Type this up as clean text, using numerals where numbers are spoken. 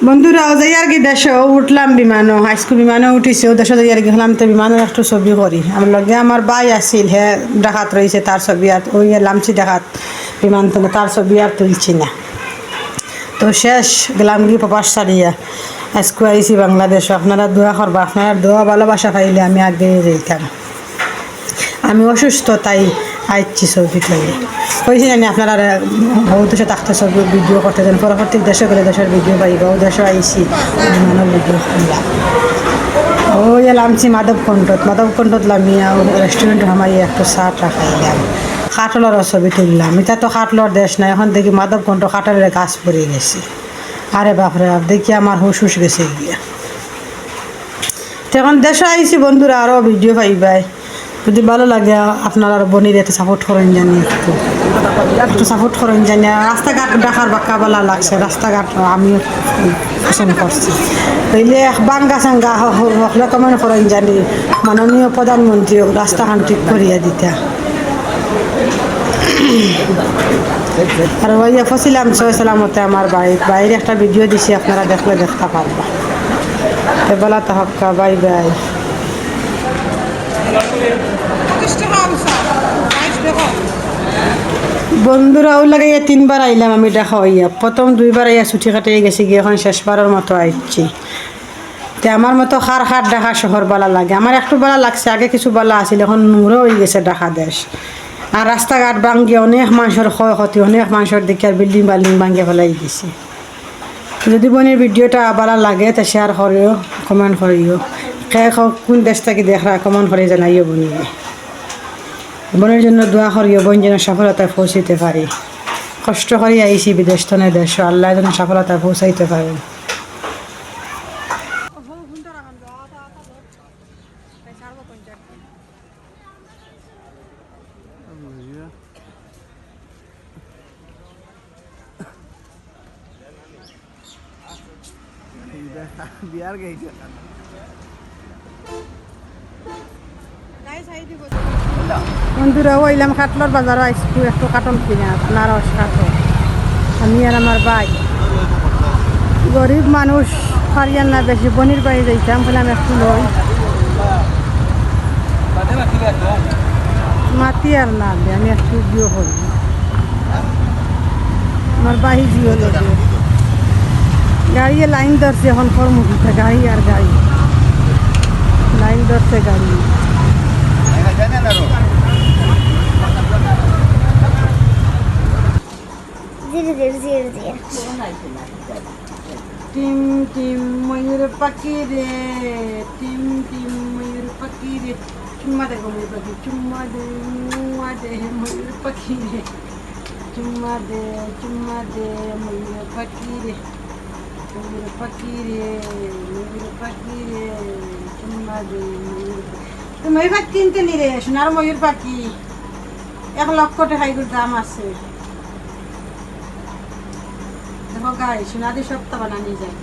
বন্ধুরা যাই আর কি দেশে উঠলাম বিমানও হাইস্কুল বিমানও উঠিছে ও দেশে যাই আর কি হলাম তো বিমানের একটু ছবি করি আমার লগে আমার বাই আসিল হে ডাকাত রয়েছে তার ছবি আর ওই লামছি ডাকাত বিমান তো তার ছবি আর তুলছি না তো শেষ গেলাম কি প্রবাস সারিয়া আজকে আইসি বাংলাদেশ আপনারা দোয়া করবা আপনারা দোয়া ভালোবাসা পাইলে আমি আগে যেতাম আমি অসুস্থ তাই আইছি ছবি তুলে কইছি জানি আপনারা বহু দেশে থাকতে ছবি ভিডিও করতে দেন পরবর্তী দেশে গেলে দেশের ভিডিও পাইব ও দেশে আইসি বিমানের ভিডিও করলাম ওই লামছি মাধবকণ্ঠত লামিয়া রেস্টুরেন্ট হামাই একটু চা খাইলাম খাটলের ছবি তুললাম এটা তো খাটলর দেশ না এখন দেখি মাধবকণ্ঠ খাটলের গাছ পড়ে গেছি আরে বাপরে বাপ দেখি আমার হুশ গেছে গিয়া এখন দেশে আইসি বন্ধুরা আরও ভিডিও পাইবাই যদি ভালো লাগে আপনারা বনির এতে সাপোর্ট করেন জানি একটু সাপোর্ট করেন জানি রাস্তাঘাট দেখার বাক্কা বলা লাগছে রাস্তাঘাট আমিও পছন্দ করছি তাইলে বাঙ্গা চাঙ্গা হলে কমেন্ট করেন জানি মাননীয় প্রধানমন্ত্রী রাস্তাখান ঠিক করিয়া দিতা আর ওই ফসিলাম সালামতে আমার বাইরে একটা ভিডিও দিছি আপনারা দেখলে দেখতে পারবা বলা তো হক্কা বাই বাই বন্ধুরা ও লাগে তিনবার আইলাম আমি দেখা হইয়া প্রথম দুইবার আইয়া ছুটি কাটিয়ে গেছি গিয়ে এখন শেষবারের মতো আইছি তো আমার মতো খার দেখা শহর বালা লাগে আমার একটু বালা লাগছে আগে কিছু বালা আছিল এখন নোংরা হয়ে গেছে ঢাকা দেশ আর রাস্তাঘাট ভাঙ্গিয়ে অনেক মানুষের ক্ষয়ক্ষতি অনেক মানুষের দেখে আর বিল্ডিং ভাঙ্গিয়ে ফেলাই দিছে যদি বোনের ভিডিওটা বালা লাগে তা শেয়ার করিও কমেন্ট করিও কোন দেশ থেকে দেখা কমেন্ট করে জানাইও বনিয়ে বোনের জন্য দোয়া করিও বোন যেন সফলতায় পৌঁছাইতে পারি কষ্ট করে আইসি বিদেশ তনে দেশ আল্লাহ যেন সফলতায় পৌঁছাইতে পারে বিয়ার গেছে বন্ধুরা ওইলাম কাটলর বাজারও আইসু একটু কাটল কিনা আনারস কাটল আমি আর আমার ভাই গরিব মানুষ পারিয়ান না বেশি বনির বাড়ি যাইতাম বললাম একটু লই মাতি আর না আমি একটু জিও করি আমার বাহি জিও লগে গাড়ি লাইন ধরছে এখন কর্মসূচিতে গাড়ি আর গাড়ি লাইন ধরছে গাড়ি টিম টিম ময়ূর পাখি রে টিম টিম ময়ূর পাখি রে চুম্মা দে ময়ূর পাখি চুম্মা দে ময়ূর পাখি রে চুম্মা দে ময়ূর পাখি রে ময়ূর পাখি রে চুম্মা দে ময়ূর পাখি কিনতে নি রে সোনার ময়ূর পাখি 1 লক্ষ টাকা এগুলোর দাম আছে দেখো গাই সোনা দিয়ে সপ্তাহ বানানি যায়